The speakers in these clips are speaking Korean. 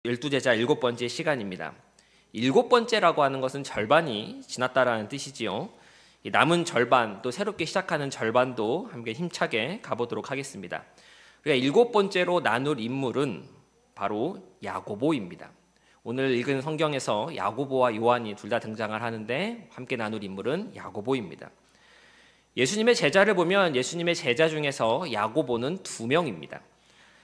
열두 제자 일곱 번째 시간입니다. 일곱 번째라고 하는 것은 절반이 지났다라는 뜻이지요. 남은 절반, 또 새롭게 시작하는 절반도 함께 힘차게 가보도록 하겠습니다. 우리가 일곱 번째로 나눌 인물은 바로 야고보입니다. 오늘 읽은 성경에서 야고보와 요한이 둘 다 등장을 하는데 함께 나눌 인물은 야고보입니다. 예수님의 제자를 보면 예수님의 제자 중에서 야고보는 2명입니다.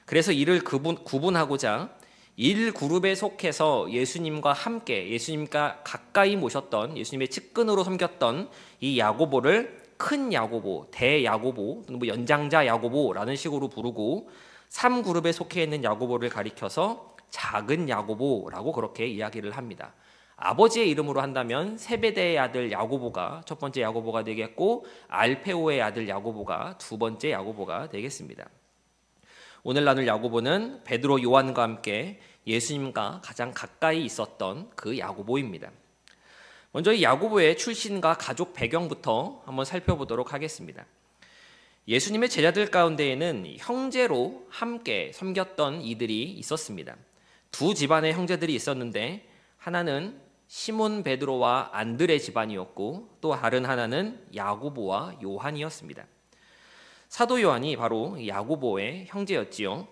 그래서 이를 구분하고자 1그룹에 속해서 예수님과 함께 예수님과 가까이 모셨던 예수님의 측근으로 섬겼던 이 야고보를 큰 야고보, 대야고보, 또는 연장자 야고보라는 식으로 부르고 3그룹에 속해 있는 야고보를 가리켜서 작은 야고보라고 그렇게 이야기를 합니다. 아버지의 이름으로 한다면 세베대의 아들 야고보가 첫 번째 야고보가 되겠고 알페오의 아들 야고보가 두 번째 야고보가 되겠습니다. 오늘 나눌 야고보는 베드로, 요한과 함께 예수님과 가장 가까이 있었던 그 야고보입니다. 먼저 이 야고보의 출신과 가족 배경부터 한번 살펴보도록 하겠습니다. 예수님의 제자들 가운데에는 형제로 함께 섬겼던 이들이 있었습니다. 두 집안의 형제들이 있었는데 하나는 시몬 베드로와 안드레 집안이었고 또 다른 하나는 야고보와 요한이었습니다. 사도 요한이 바로 야고보의 형제였지요.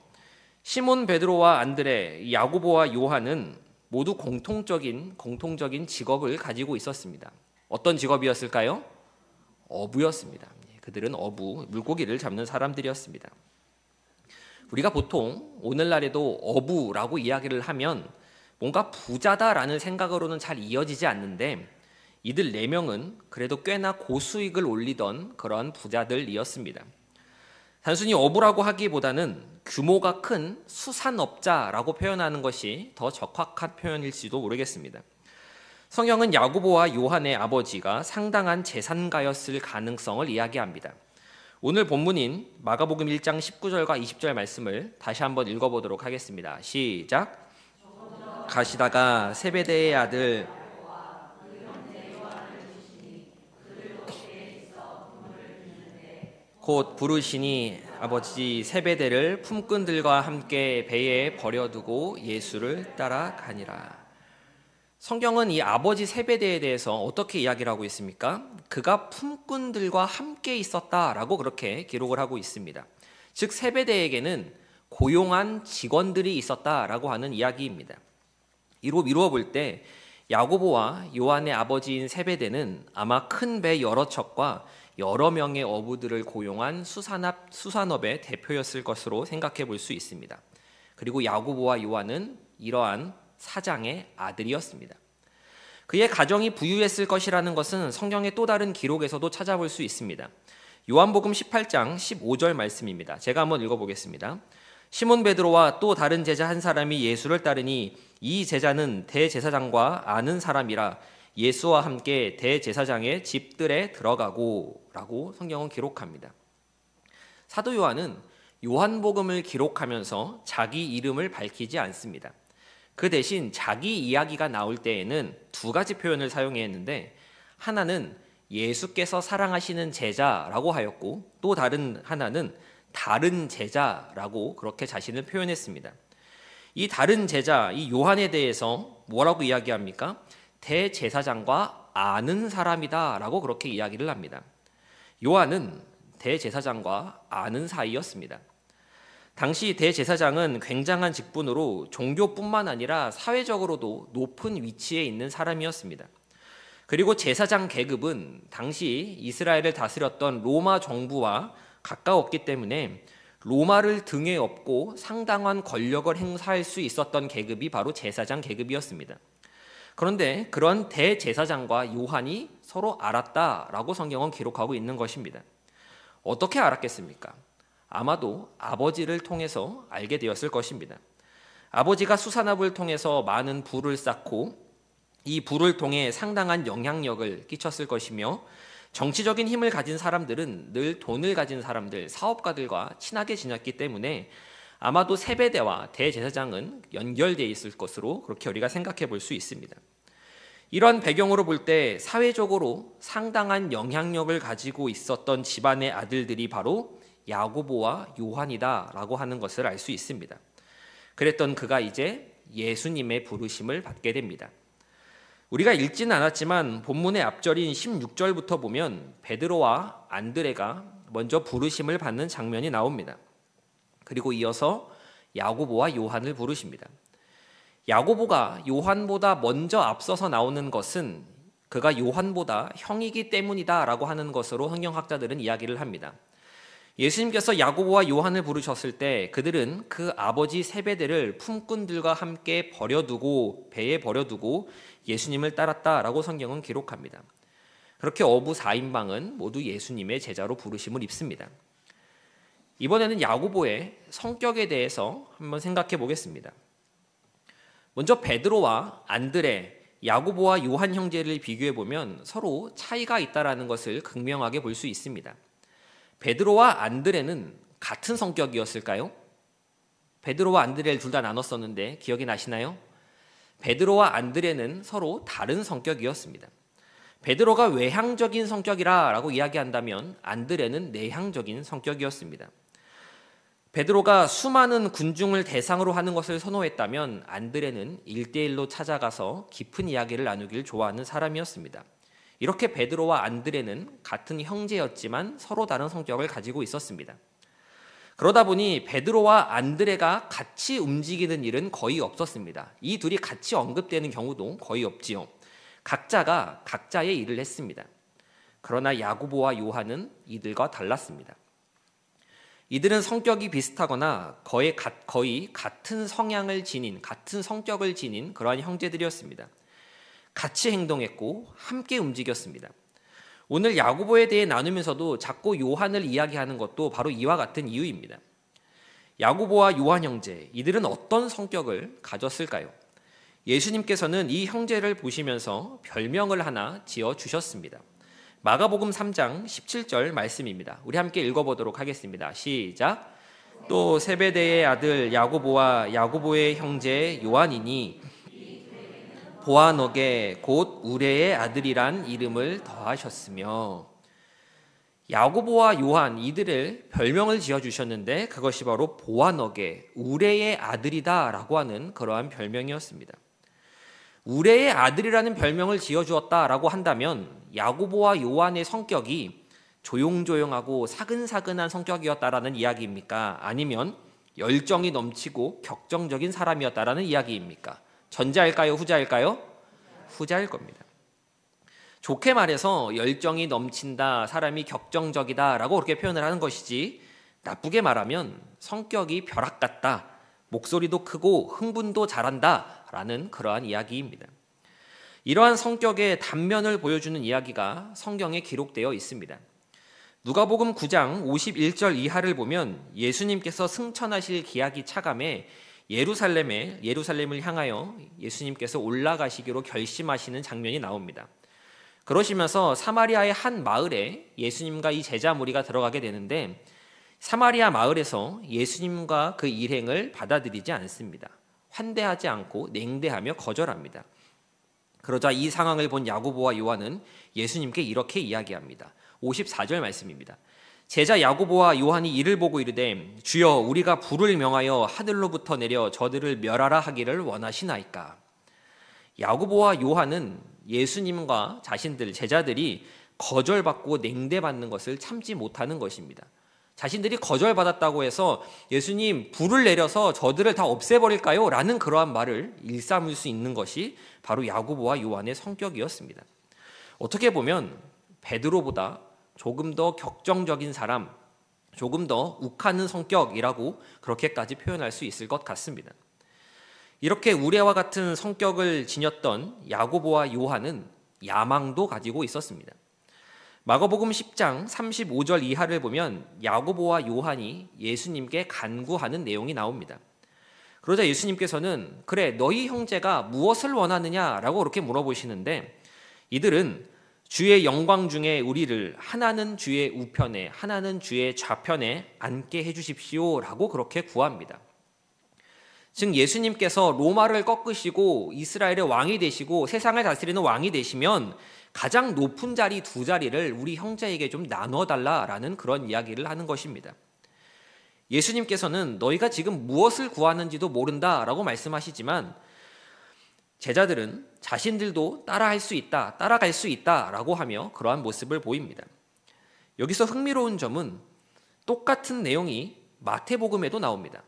시몬 베드로와 안드레, 야고보와 요한은 모두 공통적인 직업을 가지고 있었습니다. 어떤 직업이었을까요? 어부였습니다. 그들은 어부, 물고기를 잡는 사람들이었습니다. 우리가 보통 오늘날에도 어부라고 이야기를 하면 뭔가 부자다라는 생각으로는 잘 이어지지 않는데 이들 4명은 그래도 꽤나 고수익을 올리던 그런 부자들이었습니다. 단순히 어부라고 하기보다는 규모가 큰 수산업자라고 표현하는 것이 더 적합한 표현일지도 모르겠습니다. 성경은 야고보와 요한의 아버지가 상당한 재산가였을 가능성을 이야기합니다. 오늘 본문인 마가복음 1장 19절과 20절 말씀을 다시 한번 읽어보도록 하겠습니다. 시작. 가시다가 세베대의 아들 곧 부르시니 아버지 세베대를 품꾼들과 함께 배에 버려두고 예수를 따라가니라. 성경은 이 아버지 세베대에 대해서 어떻게 이야기를 하고 있습니까? 그가 품꾼들과 함께 있었다라고 그렇게 기록을 하고 있습니다. 즉 세베대에게는 고용한 직원들이 있었다라고 하는 이야기입니다. 이로 미루어 볼 때 야고보와 요한의 아버지인 세베대는 아마 큰 배 여러 척과 여러 명의 어부들을 고용한 수산업의 대표였을 것으로 생각해 볼 수 있습니다. 그리고 야고보와 요한은 이러한 사장의 아들이었습니다. 그의 가정이 부유했을 것이라는 것은 성경의 또 다른 기록에서도 찾아볼 수 있습니다. 요한복음 18장 15절 말씀입니다. 제가 한번 읽어보겠습니다. 시몬 베드로와 또 다른 제자 한 사람이 예수를 따르니 이 제자는 대제사장과 아는 사람이라 예수와 함께 대제사장의 집들에 들어가고 라고 성경은 기록합니다. 사도 요한은 요한복음을 기록하면서 자기 이름을 밝히지 않습니다. 그 대신 자기 이야기가 나올 때에는 2가지 표현을 사용했는데 하나는 예수께서 사랑하시는 제자라고 하였고 또 다른 하나는 다른 제자라고 그렇게 자신을 표현했습니다. 이 다른 제자, 이 요한에 대해서 뭐라고 이야기합니까? 대제사장과 아는 사람이다 라고 그렇게 이야기를 합니다. 요한은 대제사장과 아는 사이였습니다. 당시 대제사장은 굉장한 직분으로 종교뿐만 아니라 사회적으로도 높은 위치에 있는 사람이었습니다. 그리고 제사장 계급은 당시 이스라엘을 다스렸던 로마 정부와 가까웠기 때문에 로마를 등에 업고 상당한 권력을 행사할 수 있었던 계급이 바로 제사장 계급이었습니다. 그런데 그런 대제사장과 요한이 서로 알았다라고 성경은 기록하고 있는 것입니다. 어떻게 알았겠습니까? 아마도 아버지를 통해서 알게 되었을 것입니다. 아버지가 수산업을 통해서 많은 부를 쌓고 이 부를 통해 상당한 영향력을 끼쳤을 것이며 정치적인 힘을 가진 사람들은 늘 돈을 가진 사람들, 사업가들과 친하게 지냈기 때문에 아마도 세베대와 대제사장은 연결되어 있을 것으로 그렇게 우리가 생각해 볼 수 있습니다. 이런 배경으로 볼 때 사회적으로 상당한 영향력을 가지고 있었던 집안의 아들들이 바로 야고보와 요한이다라고 하는 것을 알 수 있습니다. 그랬던 그가 이제 예수님의 부르심을 받게 됩니다. 우리가 읽지는 않았지만 본문의 앞절인 16절부터 보면 베드로와 안드레가 먼저 부르심을 받는 장면이 나옵니다. 그리고 이어서 야고보와 요한을 부르십니다. 야고보가 요한보다 먼저 앞서서 나오는 것은 그가 요한보다 형이기 때문이다라고 하는 것으로 성경학자들은 이야기를 합니다. 예수님께서 야고보와 요한을 부르셨을 때 그들은 그 아버지 세베대를 품꾼들과 함께 배에 버려두고 예수님을 따랐다라고 성경은 기록합니다. 그렇게 어부 4인방은 모두 예수님의 제자로 부르심을 입습니다. 이번에는 야고보의 성격에 대해서 한번 생각해 보겠습니다. 먼저 베드로와 안드레, 야고보와 요한 형제를 비교해 보면 서로 차이가 있다라는 것을 극명하게 볼 수 있습니다. 베드로와 안드레는 같은 성격이었을까요? 베드로와 안드레를 둘 다 나눴었는데 기억이 나시나요? 베드로와 안드레는 서로 다른 성격이었습니다. 베드로가 외향적인 성격이라고 이야기한다면 안드레는 내향적인 성격이었습니다. 베드로가 수많은 군중을 대상으로 하는 것을 선호했다면 안드레는 1대1로 찾아가서 깊은 이야기를 나누길 좋아하는 사람이었습니다. 이렇게 베드로와 안드레는 같은 형제였지만 서로 다른 성격을 가지고 있었습니다. 그러다 보니 베드로와 안드레가 같이 움직이는 일은 거의 없었습니다. 이 둘이 같이 언급되는 경우도 거의 없지요. 각자가 각자의 일을 했습니다. 그러나 야고보와 요한은 이들과 달랐습니다. 이들은 성격이 비슷하거나 거의 같은 성향을 지닌, 같은 성격을 지닌 그러한 형제들이었습니다. 같이 행동했고 함께 움직였습니다. 오늘 야고보에 대해 나누면서도 자꾸 요한을 이야기하는 것도 바로 이와 같은 이유입니다. 야고보와 요한 형제, 이들은 어떤 성격을 가졌을까요? 예수님께서는 이 형제를 보시면서 별명을 하나 지어주셨습니다. 마가복음 3장 17절 말씀입니다. 우리 함께 읽어보도록 하겠습니다. 시작. 또 세베대의 아들 야고보와 야고보의 형제 요한이니 보아너게 곧 우레의 아들이란 이름을 더하셨으며, 야고보와 요한 이들을 별명을 지어주셨는데 그것이 바로 보아너게 우레의 아들이다 라고 하는 그러한 별명이었습니다. 우레의 아들이라는 별명을 지어주었다라고 한다면 야고보와 요한의 성격이 조용조용하고 사근사근한 성격이었다라는 이야기입니까? 아니면 열정이 넘치고 격정적인 사람이었다라는 이야기입니까? 전자일까요? 후자일까요? 후자일 겁니다. 좋게 말해서 열정이 넘친다, 사람이 격정적이다라고 그렇게 표현을 하는 것이지, 나쁘게 말하면 성격이 벼락 같다, 목소리도 크고 흥분도 잘한다라는 그러한 이야기입니다. 이러한 성격의 단면을 보여주는 이야기가 성경에 기록되어 있습니다. 누가복음 9장 51절 이하를 보면 예수님께서 승천하실 기약이 차감해 예루살렘을 향하여 예수님께서 올라가시기로 결심하시는 장면이 나옵니다. 그러시면서 사마리아의 한 마을에 예수님과 이 제자 무리가 들어가게 되는데, 사마리아 마을에서 예수님과 그 일행을 받아들이지 않습니다. 환대하지 않고 냉대하며 거절합니다. 그러자 이 상황을 본 야고보와 요한은 예수님께 이렇게 이야기합니다. 54절 말씀입니다. 제자 야고보와 요한이 이를 보고 이르되 주여 우리가 불을 명하여 하늘로부터 내려 저들을 멸하라 하기를 원하시나이까. 야고보와 요한은 예수님과 자신들 제자들이 거절받고 냉대받는 것을 참지 못하는 것입니다. 자신들이 거절받았다고 해서 예수님 불을 내려서 저들을 다 없애버릴까요? 라는 그러한 말을 일삼을 수 있는 것이 바로 야고보와 요한의 성격이었습니다. 어떻게 보면 베드로보다 조금 더 격정적인 사람, 조금 더 욱하는 성격이라고 그렇게까지 표현할 수 있을 것 같습니다. 이렇게 우레와 같은 성격을 지녔던 야고보와 요한은 야망도 가지고 있었습니다. 마가복음 10장 35절 이하를 보면 야고보와 요한이 예수님께 간구하는 내용이 나옵니다. 그러자 예수님께서는 그래 너희 형제가 무엇을 원하느냐라고 그렇게 물어보시는데, 이들은 주의 영광 중에 우리를 하나는 주의 우편에 하나는 주의 좌편에 앉게 해주십시오라고 그렇게 구합니다. 즉 예수님께서 로마를 꺾으시고 이스라엘의 왕이 되시고 세상을 다스리는 왕이 되시면 가장 높은 자리 두 자리를 우리 형제에게 좀 나눠달라라는 그런 이야기를 하는 것입니다. 예수님께서는 너희가 지금 무엇을 구하는지도 모른다라고 말씀하시지만 제자들은 자신들도 따라갈 수 있다라고 하며 그러한 모습을 보입니다. 여기서 흥미로운 점은 똑같은 내용이 마태복음에도 나옵니다.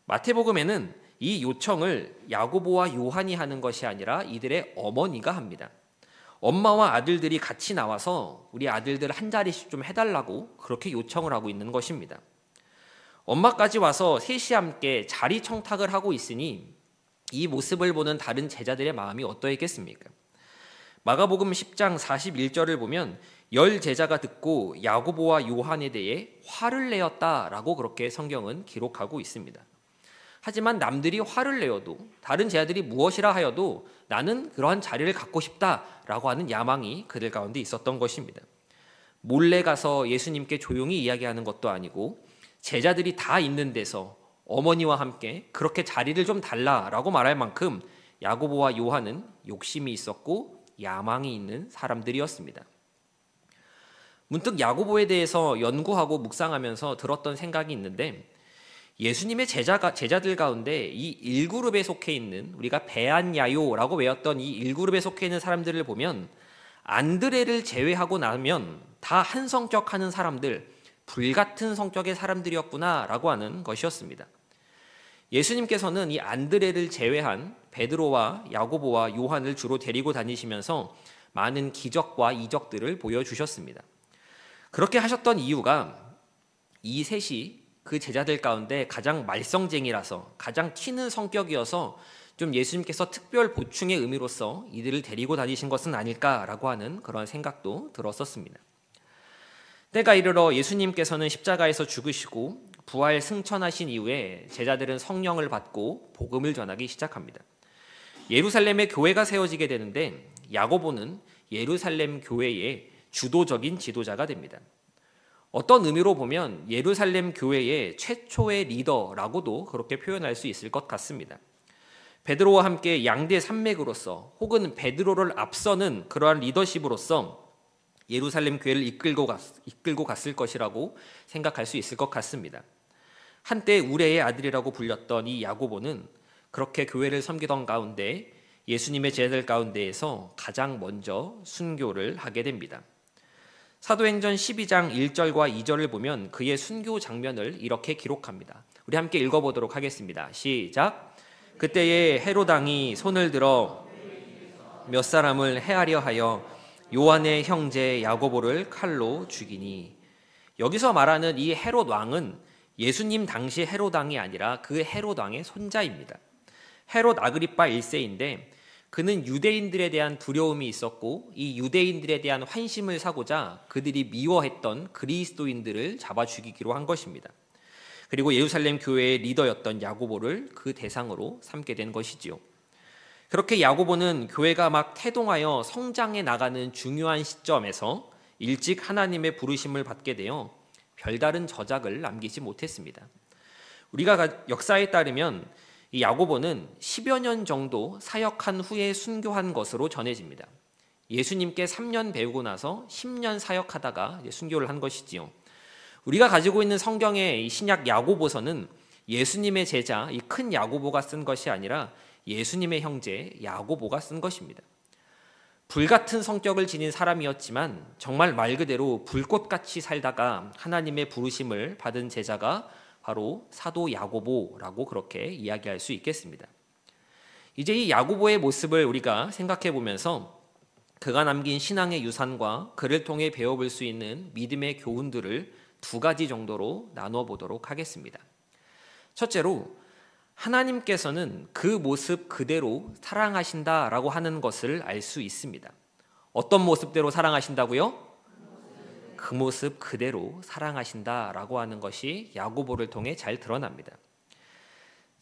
마태복음에는 이 요청을 야고보와 요한이 하는 것이 아니라 이들의 어머니가 합니다. 엄마와 아들들이 같이 나와서 우리 아들들 한 자리씩 좀 해달라고 그렇게 요청을 하고 있는 것입니다. 엄마까지 와서 셋이 함께 자리 청탁을 하고 있으니 이 모습을 보는 다른 제자들의 마음이 어떠했겠습니까? 마가복음 10장 41절을 보면 10 제자가 듣고 야고보와 요한에 대해 화를 내었다라고 그렇게 성경은 기록하고 있습니다. 하지만 남들이 화를 내어도 다른 제자들이 무엇이라 하여도 나는 그러한 자리를 갖고 싶다라고 하는 야망이 그들 가운데 있었던 것입니다. 몰래 가서 예수님께 조용히 이야기하는 것도 아니고 제자들이 다 있는 데서 어머니와 함께 그렇게 자리를 좀 달라라고 말할 만큼 야고보와 요한은 욕심이 있었고 야망이 있는 사람들이었습니다. 문득 야고보에 대해서 연구하고 묵상하면서 들었던 생각이 있는데 예수님의 제자들 가운데 이 1그룹에 속해 있는 우리가 베안야요라고 외웠던 이 1그룹에 속해 있는 사람들을 보면 안드레를 제외하고 나면 다 한 성격 하는 사람들, 불같은 성격의 사람들이었구나라고 하는 것이었습니다. 예수님께서는 이 안드레를 제외한 베드로와 야고보와 요한을 주로 데리고 다니시면서 많은 기적과 이적들을 보여주셨습니다. 그렇게 하셨던 이유가 이 셋이 그 제자들 가운데 가장 말썽쟁이라서 가장 튀는 성격이어서 좀 예수님께서 특별 보충의 의미로서 이들을 데리고 다니신 것은 아닐까라고 하는 그런 생각도 들었었습니다. 때가 이르러 예수님께서는 십자가에서 죽으시고 부활 승천하신 이후에 제자들은 성령을 받고 복음을 전하기 시작합니다. 예루살렘에 교회가 세워지게 되는데 야고보는 예루살렘 교회의 주도적인 지도자가 됩니다. 어떤 의미로 보면 예루살렘 교회의 최초의 리더라고도 그렇게 표현할 수 있을 것 같습니다. 베드로와 함께 양대 산맥으로서 혹은 베드로를 앞서는 그러한 리더십으로서 예루살렘 교회를 이끌고 갔을 것이라고 생각할 수 있을 것 같습니다. 한때 우레의 아들이라고 불렸던 이 야고보는 그렇게 교회를 섬기던 가운데 예수님의 제자들 가운데에서 가장 먼저 순교를 하게 됩니다. 사도행전 12장 1절과 2절을 보면 그의 순교 장면을 이렇게 기록합니다. 우리 함께 읽어보도록 하겠습니다. 시작. 그때에 헤롯 왕이 손을 들어 몇 사람을 해하려 하여 요한의 형제 야고보를 칼로 죽이니. 여기서 말하는 이 헤롯 왕은 예수님 당시 헤롯 왕이 아니라 그 헤롯 왕의 손자입니다. 헤롯 아그리파 1세인데 그는 유대인들에 대한 두려움이 있었고 이 유대인들에 대한 환심을 사고자 그들이 미워했던 그리스도인들을 잡아 죽이기로 한 것입니다. 그리고 예루살렘 교회의 리더였던 야고보를 그 대상으로 삼게 된 것이지요. 그렇게 야고보는 교회가 막 태동하여 성장해 나가는 중요한 시점에서 일찍 하나님의 부르심을 받게 되어 별다른 저작을 남기지 못했습니다. 우리가 역사에 따르면 이 야고보는 10여 년 정도 사역한 후에 순교한 것으로 전해집니다. 예수님께 3년 배우고 나서 10년 사역하다가 순교를 한 것이지요. 우리가 가지고 있는 성경의 이 신약 야고보서는 예수님의 제자 이 큰 야고보가 쓴 것이 아니라 예수님의 형제 야고보가 쓴 것입니다. 불같은 성격을 지닌 사람이었지만 정말 말 그대로 불꽃같이 살다가 하나님의 부르심을 받은 제자가 바로 사도 야고보라고 그렇게 이야기할 수 있겠습니다. 이제 이 야고보의 모습을 우리가 생각해 보면서 그가 남긴 신앙의 유산과 그를 통해 배워볼 수 있는 믿음의 교훈들을 두 가지 정도로 나눠 보도록 하겠습니다. 첫째로 하나님께서는 그 모습 그대로 사랑하신다라고 하는 것을 알 수 있습니다. 어떤 모습대로 사랑하신다고요? 그 모습 그대로 사랑하신다라고 하는 것이 야고보를 통해 잘 드러납니다.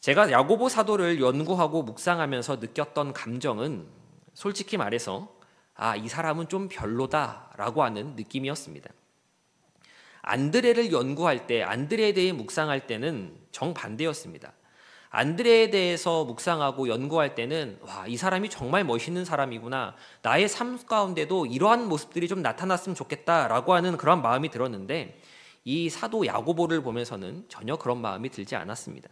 제가 야고보 사도를 연구하고 묵상하면서 느꼈던 감정은 솔직히 말해서 이 사람은 좀 별로다라고 하는 느낌이었습니다. 안드레를 연구할 때, 안드레에 대해 묵상할 때는 정반대였습니다. 안드레에 대해서 묵상하고 연구할 때는 이 사람이 정말 멋있는 사람이구나. 나의 삶 가운데도 이러한 모습들이 좀 나타났으면 좋겠다라고 하는 그런 마음이 들었는데 이 사도 야고보를 보면서는 전혀 그런 마음이 들지 않았습니다.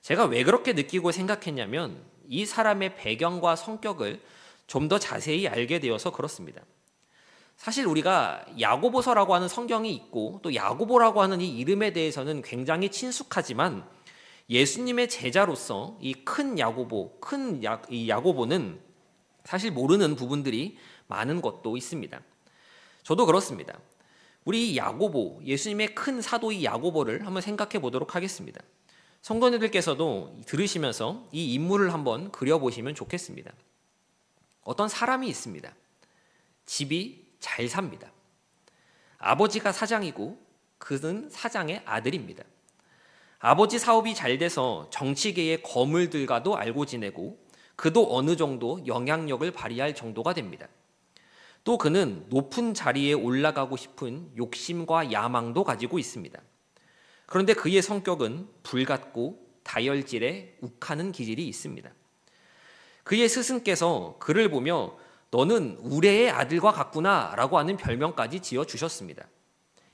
제가 왜 그렇게 느끼고 생각했냐면 이 사람의 배경과 성격을 좀 더 자세히 알게 되어서 그렇습니다. 사실 우리가 야고보서라고 하는 성경이 있고 또 야고보라고 하는 이 이름에 대해서는 굉장히 친숙하지만 예수님의 제자로서 이 큰 야고보, 이 야고보는 사실 모르는 부분들이 많은 것도 있습니다. 저도 그렇습니다. 우리 야고보, 예수님의 큰 사도 이 야고보를 한번 생각해 보도록 하겠습니다. 성도님들께서도 들으시면서 이 인물을 한번 그려보시면 좋겠습니다. 어떤 사람이 있습니다. 집이 잘 삽니다. 아버지가 사장이고 그는 사장의 아들입니다. 아버지 사업이 잘 돼서 정치계의 거물들과도 알고 지내고 그도 어느 정도 영향력을 발휘할 정도가 됩니다. 또 그는 높은 자리에 올라가고 싶은 욕심과 야망도 가지고 있습니다. 그런데 그의 성격은 불같고 다혈질에 욱하는 기질이 있습니다. 그의 스승께서 그를 보며 너는 우레의 아들과 같구나 라고 하는 별명까지 지어주셨습니다.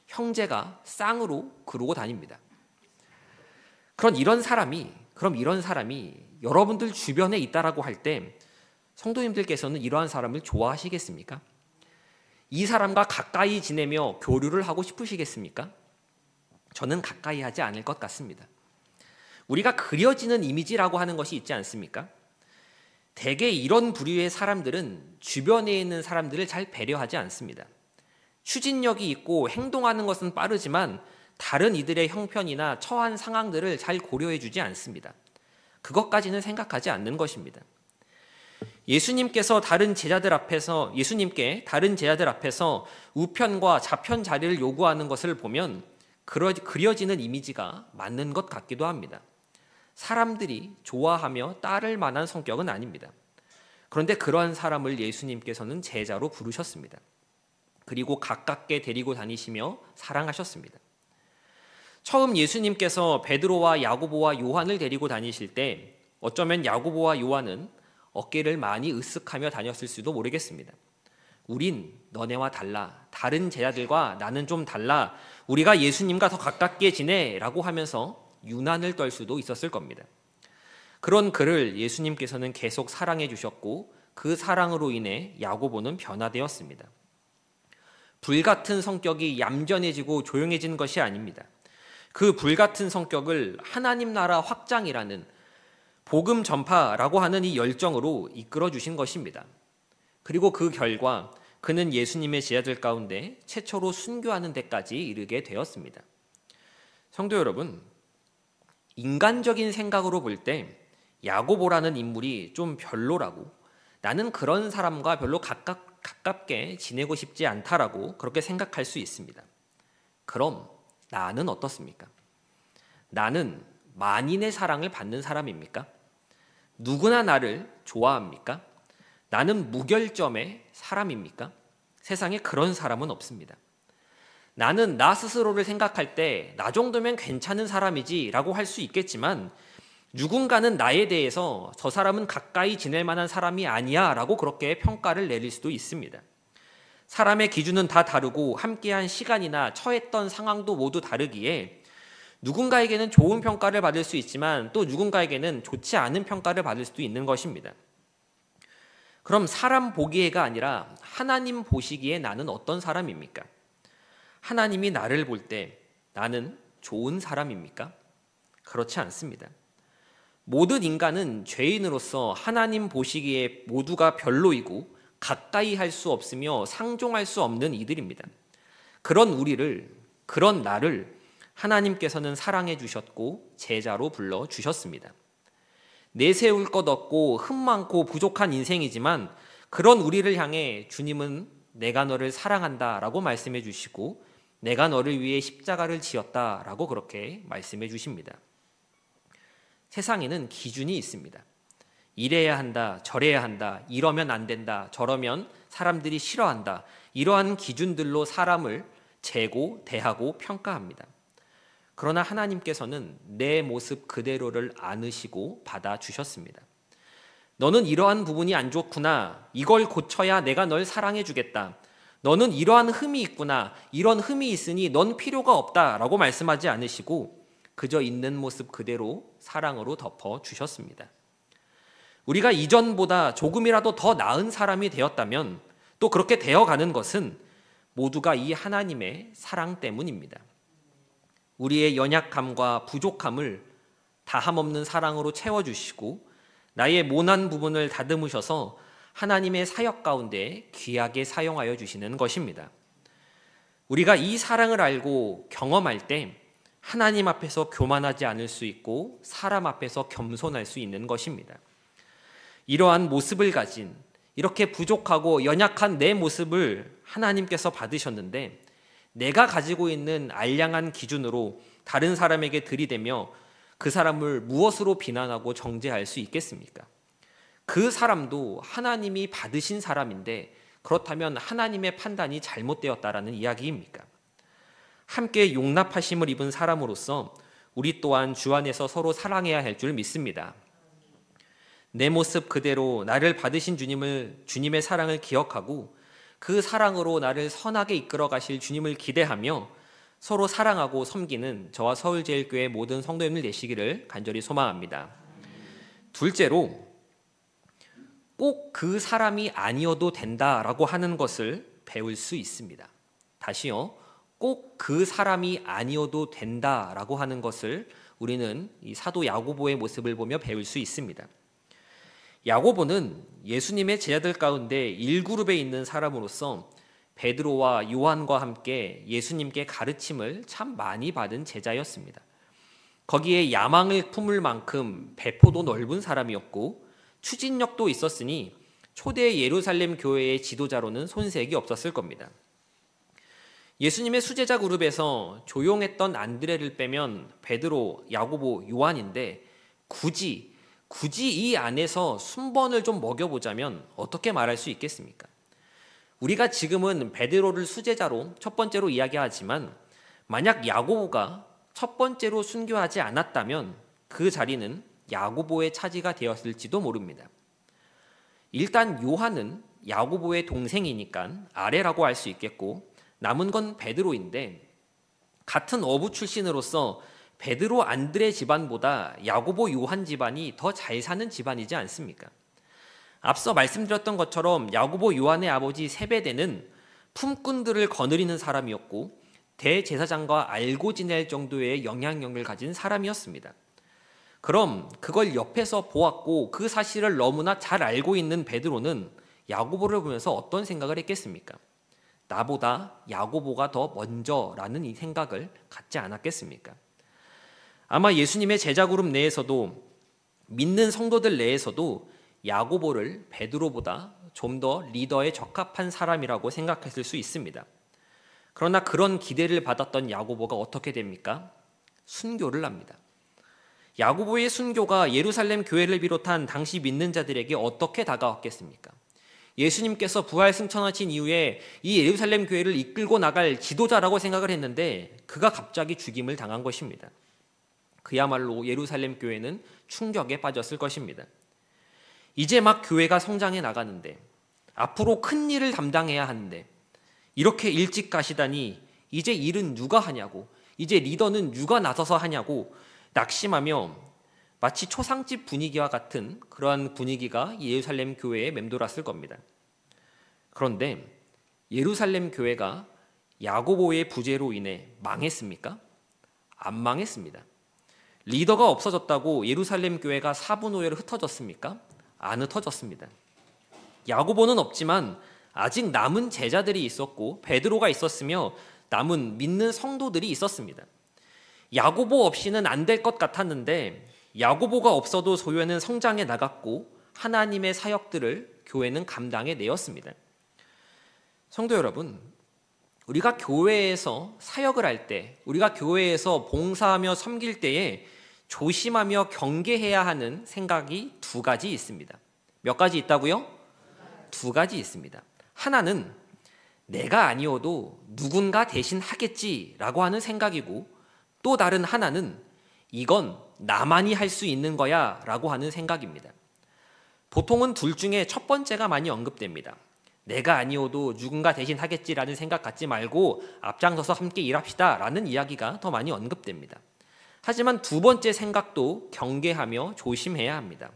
형제가 쌍으로 그러고 다닙니다. 그럼 이런 사람이 여러분들 주변에 있다라고 할 때 성도님들께서는 이러한 사람을 좋아하시겠습니까? 이 사람과 가까이 지내며 교류를 하고 싶으시겠습니까? 저는 가까이 하지 않을 것 같습니다. 우리가 그려지는 이미지라고 하는 것이 있지 않습니까? 대개 이런 부류의 사람들은 주변에 있는 사람들을 잘 배려하지 않습니다. 추진력이 있고 행동하는 것은 빠르지만 다른 이들의 형편이나 처한 상황들을 잘 고려해 주지 않습니다. 그것까지는 생각하지 않는 것입니다. 예수님께 다른 제자들 앞에서 우편과 좌편 자리를 요구하는 것을 보면 그려지는 이미지가 맞는 것 같기도 합니다. 사람들이 좋아하며 따를 만한 성격은 아닙니다. 그런데 그러한 사람을 예수님께서는 제자로 부르셨습니다. 그리고 가깝게 데리고 다니시며 사랑하셨습니다. 처음 예수님께서 베드로와 야고보와 요한을 데리고 다니실 때 어쩌면 야고보와 요한은 어깨를 많이 으쓱하며 다녔을 수도 모르겠습니다. 우린 너네와 달라. 다른 제자들과 나는 좀 달라. 우리가 예수님과 더 가깝게 지내 라고 하면서 유난을 떨 수도 있었을 겁니다. 그런 그를 예수님께서는 계속 사랑해 주셨고 그 사랑으로 인해 야고보는 변화되었습니다. 불같은 성격이 얌전해지고 조용해진 것이 아닙니다. 그 불같은 성격을 하나님 나라 확장이라는 복음 전파라고 하는 이 열정으로 이끌어 주신 것입니다. 그리고 그 결과 그는 예수님의 제자들 가운데 최초로 순교하는 데까지 이르게 되었습니다. 성도 여러분, 인간적인 생각으로 볼 때 야고보라는 인물이 좀 별로라고, 나는 그런 사람과 별로 가깝게 지내고 싶지 않다라고 그렇게 생각할 수 있습니다. 그럼 나는 어떻습니까? 나는 만인의 사랑을 받는 사람입니까? 누구나 나를 좋아합니까? 나는 무결점의 사람입니까? 세상에 그런 사람은 없습니다. 나는 나 스스로를 생각할 때 나 정도면 괜찮은 사람이지 라고 할 수 있겠지만 누군가는 나에 대해서 저 사람은 가까이 지낼 만한 사람이 아니야 라고 그렇게 평가를 내릴 수도 있습니다. 사람의 기준은 다 다르고 함께한 시간이나 처했던 상황도 모두 다르기에 누군가에게는 좋은 평가를 받을 수 있지만 또 누군가에게는 좋지 않은 평가를 받을 수도 있는 것입니다. 그럼 사람 보기에가 아니라 하나님 보시기에 나는 어떤 사람입니까? 하나님이 나를 볼 때 나는 좋은 사람입니까? 그렇지 않습니다. 모든 인간은 죄인으로서 하나님 보시기에 모두가 별로이고 가까이 할 수 없으며 상종할 수 없는 이들입니다. 그런 나를 하나님께서는 사랑해 주셨고 제자로 불러 주셨습니다. 내세울 것 없고 흠 많고 부족한 인생이지만 그런 우리를 향해 주님은 내가 너를 사랑한다 라고 말씀해 주시고 내가 너를 위해 십자가를 지었다 라고 그렇게 말씀해 주십니다. 세상에는 기준이 있습니다. 이래야 한다, 저래야 한다, 이러면 안 된다, 저러면 사람들이 싫어한다. 이러한 기준들로 사람을 재고 대하고 평가합니다. 그러나 하나님께서는 내 모습 그대로를 안으시고 받아주셨습니다. 너는 이러한 부분이 안 좋구나. 이걸 고쳐야 내가 널 사랑해 주겠다. 너는 이러한 흠이 있구나, 이런 흠이 있으니 넌 필요가 없다라고 말씀하지 않으시고 그저 있는 모습 그대로 사랑으로 덮어주셨습니다. 우리가 이전보다 조금이라도 더 나은 사람이 되었다면 또 그렇게 되어가는 것은 모두가 이 하나님의 사랑 때문입니다. 우리의 연약함과 부족함을 다함없는 사랑으로 채워주시고 나의 모난 부분을 다듬으셔서 하나님의 사역 가운데 귀하게 사용하여 주시는 것입니다. 우리가 이 사랑을 알고 경험할 때 하나님 앞에서 교만하지 않을 수 있고 사람 앞에서 겸손할 수 있는 것입니다. 이러한 모습을 가진 이렇게 부족하고 연약한 내 모습을 하나님께서 받으셨는데 내가 가지고 있는 알량한 기준으로 다른 사람에게 들이대며 그 사람을 무엇으로 비난하고 정죄할 수 있겠습니까? 그 사람도 하나님이 받으신 사람인데 그렇다면 하나님의 판단이 잘못되었다라는 이야기입니까? 함께 용납하심을 입은 사람으로서 우리 또한 주 안에서 서로 사랑해야 할 줄 믿습니다. 내 모습 그대로 나를 받으신 주님의 사랑을 기억하고 그 사랑으로 나를 선하게 이끌어 가실 주님을 기대하며 서로 사랑하고 섬기는 저와 서울제일교회 모든 성도님들 되시기를 간절히 소망합니다. 둘째로 꼭 그 사람이 아니어도 된다라고 하는 것을 배울 수 있습니다. 다시요. 꼭 그 사람이 아니어도 된다라고 하는 것을 우리는 이 사도 야고보의 모습을 보며 배울 수 있습니다. 야고보는 예수님의 제자들 가운데 1그룹에 있는 사람으로서 베드로와 요한과 함께 예수님께 가르침을 참 많이 받은 제자였습니다. 거기에 야망을 품을 만큼 배포도 넓은 사람이었고 추진력도 있었으니 초대 예루살렘 교회의 지도자로는 손색이 없었을 겁니다. 예수님의 수제자 그룹에서 조용했던 안드레를 빼면 베드로, 야고보, 요한인데 굳이 이 안에서 순번을 좀 먹여보자면 어떻게 말할 수 있겠습니까? 우리가 지금은 베드로를 수제자로 첫 번째로 이야기하지만 만약 야고보가 첫 번째로 순교하지 않았다면 그 자리는 야고보의 차지가 되었을지도 모릅니다. 일단 요한은 야고보의 동생이니까 아래라고 할 수 있겠고 남은 건 베드로인데 같은 어부 출신으로서 베드로 안드레 집안보다 야고보 요한 집안이 더 잘 사는 집안이지 않습니까? 앞서 말씀드렸던 것처럼 야고보 요한의 아버지 세베대는 품꾼들을 거느리는 사람이었고 대제사장과 알고 지낼 정도의 영향력을 가진 사람이었습니다. 그럼 그걸 옆에서 보았고 그 사실을 너무나 잘 알고 있는 베드로는 야고보를 보면서 어떤 생각을 했겠습니까? 나보다 야고보가 더 먼저라는 이 생각을 갖지 않았겠습니까? 아마 예수님의 제자 그룹 내에서도 믿는 성도들 내에서도 야고보를 베드로보다 좀 더 리더에 적합한 사람이라고 생각했을 수 있습니다. 그러나 그런 기대를 받았던 야고보가 어떻게 됩니까? 순교를 합니다. 야고보의 순교가 예루살렘 교회를 비롯한 당시 믿는 자들에게 어떻게 다가왔겠습니까? 예수님께서 부활 승천하신 이후에 이 예루살렘 교회를 이끌고 나갈 지도자라고 생각을 했는데 그가 갑자기 죽임을 당한 것입니다. 그야말로 예루살렘 교회는 충격에 빠졌을 것입니다. 이제 막 교회가 성장해 나가는데 앞으로 큰 일을 담당해야 하는데 이렇게 일찍 가시다니 이제 일은 누가 하냐고, 이제 리더는 누가 나서서 하냐고 낙심하며 마치 초상집 분위기와 같은 그러한 분위기가 예루살렘 교회에 맴돌았을 겁니다. 그런데 예루살렘 교회가 야고보의 부재로 인해 망했습니까? 안 망했습니다. 리더가 없어졌다고 예루살렘 교회가 사분오열에 흩어졌습니까? 안 흩어졌습니다. 야고보는 없지만 아직 남은 제자들이 있었고 베드로가 있었으며 남은 믿는 성도들이 있었습니다. 야고보 없이는 안 될 것 같았는데 야고보가 없어도 교회는 성장해 나갔고 하나님의 사역들을 교회는 감당해 내었습니다. 성도 여러분, 우리가 교회에서 사역을 할 때, 우리가 교회에서 봉사하며 섬길 때에 조심하며 경계해야 하는 생각이 두 가지 있습니다. 몇 가지 있다고요? 두 가지 있습니다. 하나는 내가 아니어도 누군가 대신 하겠지라고 하는 생각이고 또 다른 하나는 이건 나만이 할 수 있는 거야 라고 하는 생각입니다. 보통은 둘 중에 첫 번째가 많이 언급됩니다. 내가 아니어도 누군가 대신 하겠지라는 생각 갖지 말고 앞장서서 함께 일합시다 라는 이야기가 더 많이 언급됩니다. 하지만 두 번째 생각도 경계하며 조심해야 합니다.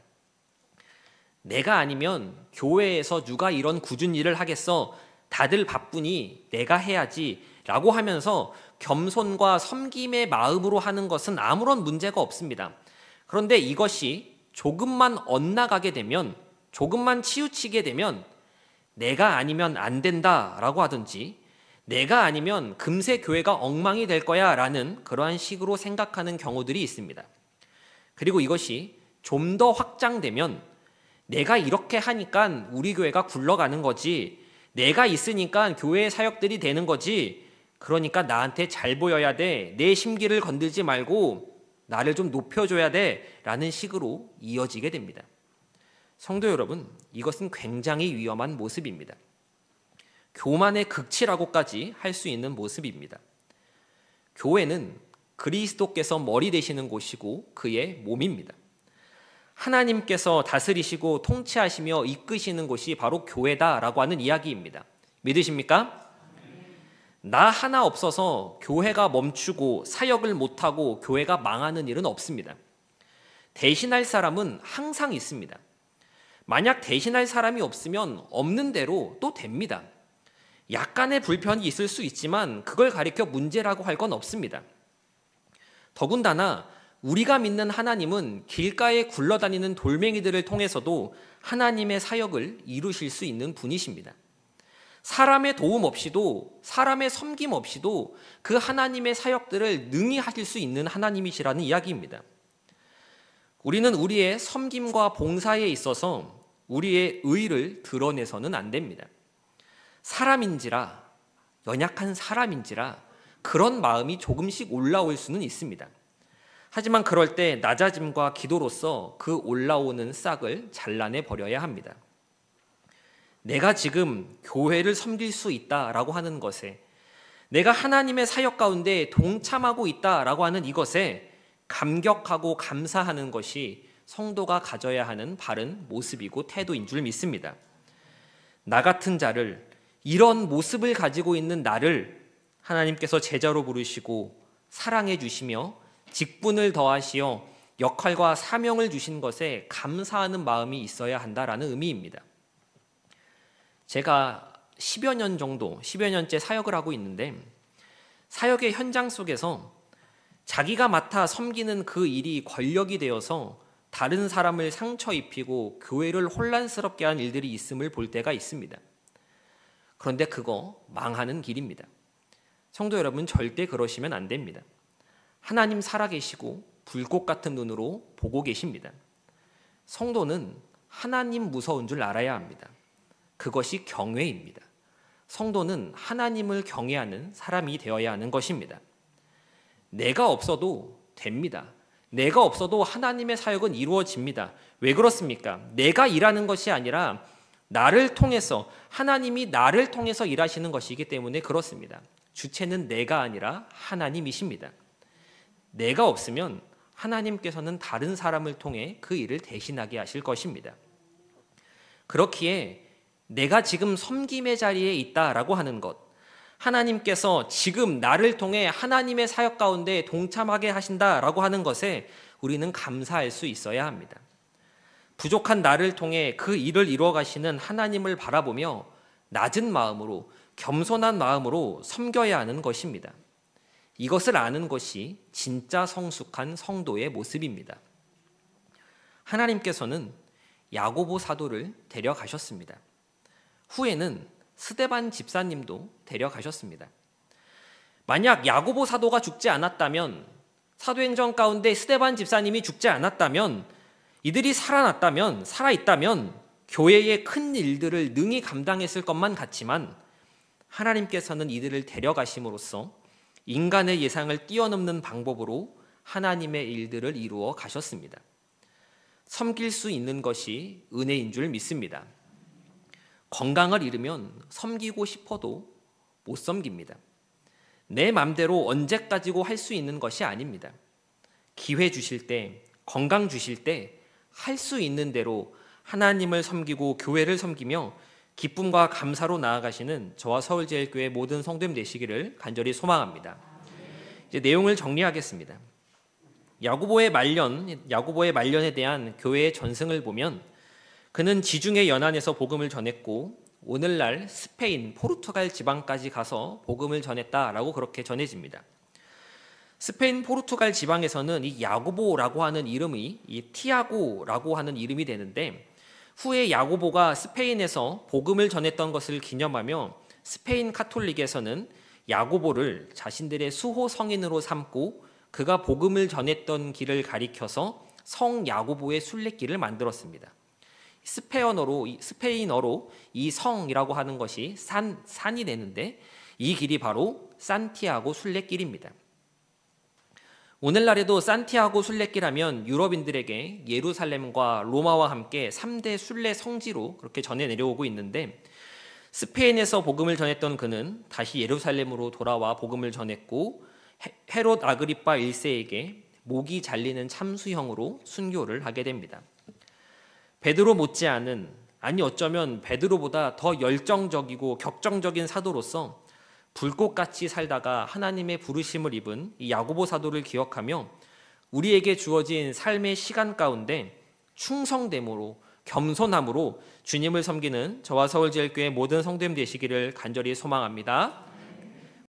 내가 아니면 교회에서 누가 이런 굳은 일을 하겠어, 다들 바쁘니 내가 해야지 라고 하면서 겸손과 섬김의 마음으로 하는 것은 아무런 문제가 없습니다. 그런데 이것이 조금만 엇나가게 되면, 조금만 치우치게 되면 내가 아니면 안 된다라고 하든지 내가 아니면 금세 교회가 엉망이 될 거야 라는 그러한 식으로 생각하는 경우들이 있습니다. 그리고 이것이 좀 더 확장되면 내가 이렇게 하니까 우리 교회가 굴러가는 거지, 내가 있으니까 교회의 사역들이 되는 거지, 그러니까 나한테 잘 보여야 돼, 내 심기를 건들지 말고 나를 좀 높여줘야 돼 라는 식으로 이어지게 됩니다. 성도 여러분, 이것은 굉장히 위험한 모습입니다. 교만의 극치라고까지 할 수 있는 모습입니다. 교회는 그리스도께서 머리 되시는 곳이고 그의 몸입니다. 하나님께서 다스리시고 통치하시며 이끄시는 곳이 바로 교회다라고 하는 이야기입니다. 믿으십니까? 나 하나 없어서 교회가 멈추고 사역을 못하고 교회가 망하는 일은 없습니다. 대신할 사람은 항상 있습니다. 만약 대신할 사람이 없으면 없는 대로 또 됩니다. 약간의 불편이 있을 수 있지만 그걸 가리켜 문제라고 할 건 없습니다. 더군다나 우리가 믿는 하나님은 길가에 굴러다니는 돌멩이들을 통해서도 하나님의 사역을 이루실 수 있는 분이십니다. 사람의 도움 없이도, 사람의 섬김 없이도 그 하나님의 사역들을 능히 하실 수 있는 하나님이시라는 이야기입니다. 우리는 우리의 섬김과 봉사에 있어서 우리의 의를 드러내서는 안 됩니다. 사람인지라, 연약한 사람인지라 그런 마음이 조금씩 올라올 수는 있습니다. 하지만 그럴 때 낮아짐과 기도로서 그 올라오는 싹을 잘라내 버려야 합니다. 내가 지금 교회를 섬길 수 있다라고 하는 것에, 내가 하나님의 사역 가운데 동참하고 있다라고 하는 이것에 감격하고 감사하는 것이 성도가 가져야 하는 바른 모습이고 태도인 줄 믿습니다. 나 같은 자를, 이런 모습을 가지고 있는 나를 하나님께서 제자로 부르시고 사랑해 주시며 직분을 더하시어 역할과 사명을 주신 것에 감사하는 마음이 있어야 한다라는 의미입니다. 제가 10여 년째 사역을 하고 있는데, 사역의 현장 속에서 자기가 맡아 섬기는 그 일이 권력이 되어서 다른 사람을 상처 입히고 교회를 혼란스럽게 한 일들이 있음을 볼 때가 있습니다. 그런데 그거 망하는 길입니다. 성도 여러분, 절대 그러시면 안 됩니다. 하나님 살아계시고 불꽃 같은 눈으로 보고 계십니다. 성도는 하나님 무서운 줄 알아야 합니다. 그것이 경외입니다. 성도는 하나님을 경외하는 사람이 되어야 하는 것입니다. 내가 없어도 됩니다. 내가 없어도 하나님의 사역은 이루어집니다. 왜 그렇습니까? 내가 일하는 것이 아니라 나를 통해서, 하나님이 나를 통해서 일하시는 것이기 때문에 그렇습니다. 주체는 내가 아니라 하나님이십니다. 내가 없으면 하나님께서는 다른 사람을 통해 그 일을 대신하게 하실 것입니다. 그렇기에 내가 지금 섬김의 자리에 있다라고 하는 것, 하나님께서 지금 나를 통해 하나님의 사역 가운데 동참하게 하신다라고 하는 것에 우리는 감사할 수 있어야 합니다. 부족한 나를 통해 그 일을 이루어 가시는 하나님을 바라보며 낮은 마음으로, 겸손한 마음으로 섬겨야 하는 것입니다. 이것을 아는 것이 진짜 성숙한 성도의 모습입니다. 하나님께서는 야고보 사도를 데려가셨습니다. 후에는 스데반 집사님도 데려가셨습니다. 만약 야고보 사도가 죽지 않았다면, 사도행전 가운데 스데반 집사님이 죽지 않았다면, 이들이 살아있다면 교회의 큰 일들을 능히 감당했을 것만 같지만 하나님께서는 이들을 데려가심으로써 인간의 예상을 뛰어넘는 방법으로 하나님의 일들을 이루어 가셨습니다. 섬길 수 있는 것이 은혜인 줄 믿습니다. 건강을 잃으면 섬기고 싶어도 못 섬깁니다. 내 맘대로 언제까지고 할 수 있는 것이 아닙니다. 기회 주실 때, 건강 주실 때 할 수 있는 대로 하나님을 섬기고 교회를 섬기며 기쁨과 감사로 나아가시는 저와 서울제일교회 모든 성도님 되시기를 간절히 소망합니다. 이제 내용을 정리하겠습니다. 야고보의 말년에 대한 교회의 전승을 보면 그는 지중해 연안에서 복음을 전했고 오늘날 스페인, 포르투갈 지방까지 가서 복음을 전했다라고 그렇게 전해집니다. 스페인, 포르투갈 지방에서는 이 야고보라고 하는 이름이 이 티아고라고 하는 이름이 되는데 후에 야고보가 스페인에서 복음을 전했던 것을 기념하며 스페인 카톨릭에서는 야고보를 자신들의 수호 성인으로 삼고 그가 복음을 전했던 길을 가리켜서 성 야고보의 순례길을 만들었습니다. 스페인어로 이 성이라고 하는 것이 산이 되는데 이 길이 바로 산티아고 순례길입니다. 오늘날에도 산티아고 순례길 하면 유럽인들에게 예루살렘과 로마와 함께 3대 순례 성지로 그렇게 전해 내려오고 있는데 스페인에서 복음을 전했던 그는 다시 예루살렘으로 돌아와 복음을 전했고 헤롯 아그리파 1세에게 목이 잘리는 참수형으로 순교를 하게 됩니다. 베드로 못지않은, 아니 어쩌면 베드로보다 더 열정적이고 격정적인 사도로서 불꽃같이 살다가 하나님의 부르심을 입은 이 야고보 사도를 기억하며 우리에게 주어진 삶의 시간 가운데 충성됨으로 겸손함으로 주님을 섬기는 저와 서울제일교회 모든 성도님 되시기를 간절히 소망합니다.